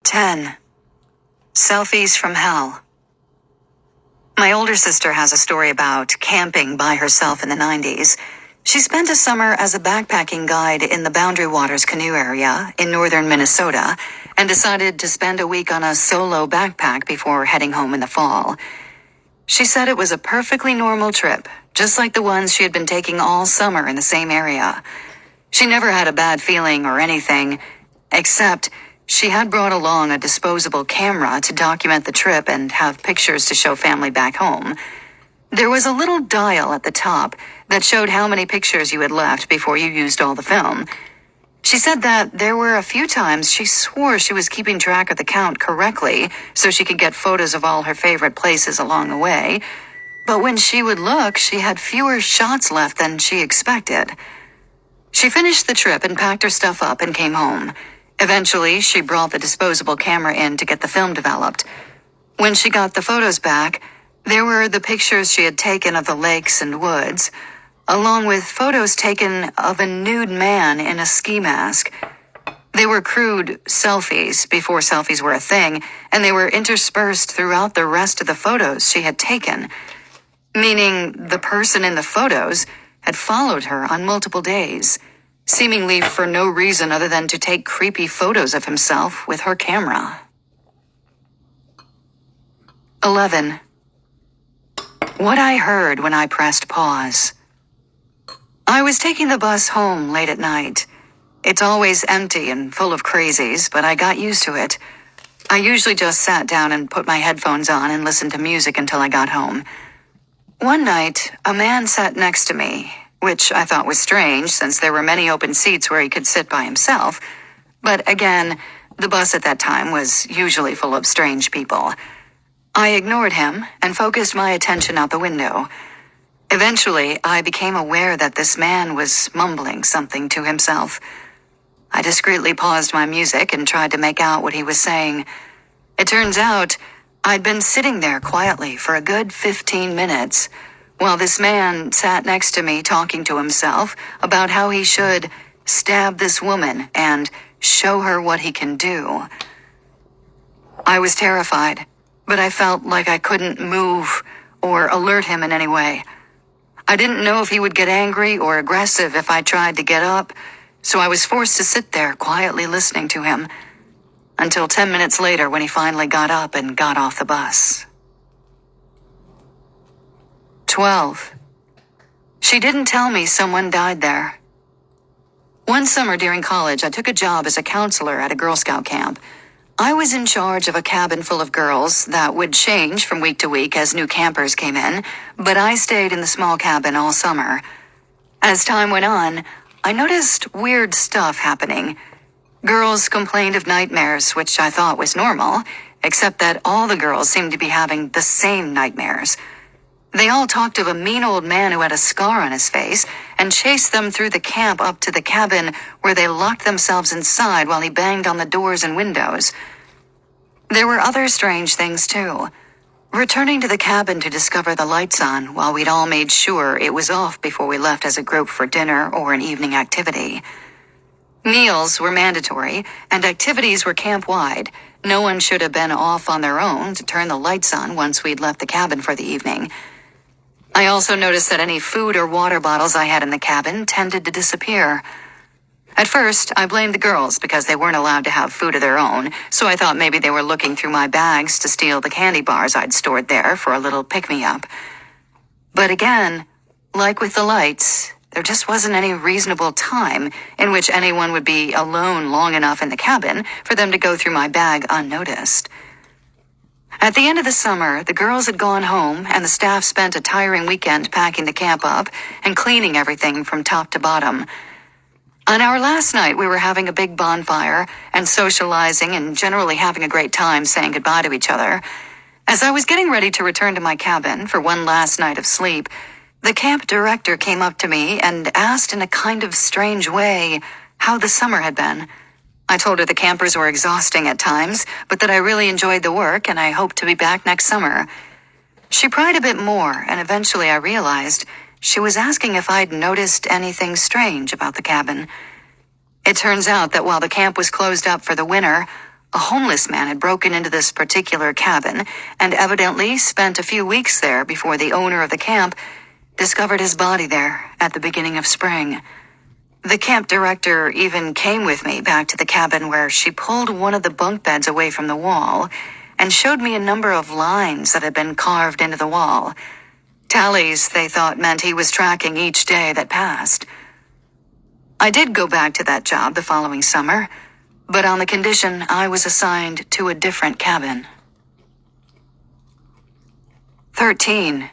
10. Selfies from Hell. My older sister has a story about camping by herself in the 90s. She spent a summer as a backpacking guide in the Boundary Waters canoe area in northern Minnesota and decided to spend a week on a solo backpack before heading home in the fall. She said it was a perfectly normal trip, just like the ones she had been taking all summer in the same area. She never had a bad feeling or anything, except she had brought along a disposable camera to document the trip and have pictures to show family back home. There was a little dial at the top that showed how many pictures you had left before you used all the film. She said that there were a few times she swore she was keeping track of the count correctly so she could get photos of all her favorite places along the way, but when she would look, she had fewer shots left than she expected. She finished the trip and packed her stuff up and came home. Eventually, she brought the disposable camera in to get the film developed. When she got the photos back, there were the pictures she had taken of the lakes and woods, along with photos taken of a nude man in a ski mask. They were crude selfies before selfies were a thing, and they were interspersed throughout the rest of the photos she had taken, meaning the person in the photos had followed her on multiple days, seemingly for no reason other than to take creepy photos of himself with her camera. 11. What I heard when I pressed pause. I was taking the bus home late at night. It's always empty and full of crazies, but I got used to it. I usually just sat down and put my headphones on and listened to music until I got home. One night, a man sat next to me, which I thought was strange since there were many open seats where he could sit by himself. But again, the bus at that time was usually full of strange people. I ignored him and focused my attention out the window. Eventually, I became aware that this man was mumbling something to himself. I discreetly paused my music and tried to make out what he was saying. It turns out, I'd been sitting there quietly for a good 15 minutes, while this man sat next to me talking to himself about how he should stab this woman and show her what he can do. I was terrified, but I felt like I couldn't move or alert him in any way. I didn't know if he would get angry or aggressive if I tried to get up, so I was forced to sit there quietly listening to him until 10 minutes later when he finally got up and got off the bus. 12. She didn't tell me someone died there. One summer during college, I took a job as a counselor at a Girl Scout camp. I was in charge of a cabin full of girls that would change from week to week as new campers came in, but I stayed in the small cabin all summer. As time went on, I noticed weird stuff happening. Girls complained of nightmares, which I thought was normal, except that all the girls seemed to be having the same nightmares. They all talked of a mean old man who had a scar on his face and chased them through the camp up to the cabin where they locked themselves inside while he banged on the doors and windows. There were other strange things too. Returning to the cabin to discover the lights on while we'd all made sure it was off before we left as a group for dinner or an evening activity. Meals were mandatory and activities were camp-wide. No one should have been off on their own to turn the lights on once we'd left the cabin for the evening. I also noticed that any food or water bottles I had in the cabin tended to disappear. At first, I blamed the girls because they weren't allowed to have food of their own, so I thought maybe they were looking through my bags to steal the candy bars I'd stored there for a little pick-me-up. But again, like with the lights, there just wasn't any reasonable time in which anyone would be alone long enough in the cabin for them to go through my bag unnoticed. At the end of the summer, the girls had gone home and the staff spent a tiring weekend packing the camp up and cleaning everything from top to bottom. On our last night, we were having a big bonfire and socializing and generally having a great time saying goodbye to each other. As I was getting ready to return to my cabin for one last night of sleep, the camp director came up to me and asked in a kind of strange way how the summer had been. I told her the campers were exhausting at times, but that I really enjoyed the work and I hoped to be back next summer. She pried a bit more, and eventually I realized she was asking if I'd noticed anything strange about the cabin. It turns out that while the camp was closed up for the winter, A homeless man had broken into this particular cabin and evidently spent a few weeks there before the owner of the camp discovered his body there at the beginning of spring. The camp director even came with me back to the cabin where she pulled one of the bunk beds away from the wall and showed me a number of lines that had been carved into the wall. Tallies they thought meant he was tracking each day that passed. I did go back to that job the following summer, but on the condition I was assigned to a different cabin. 13.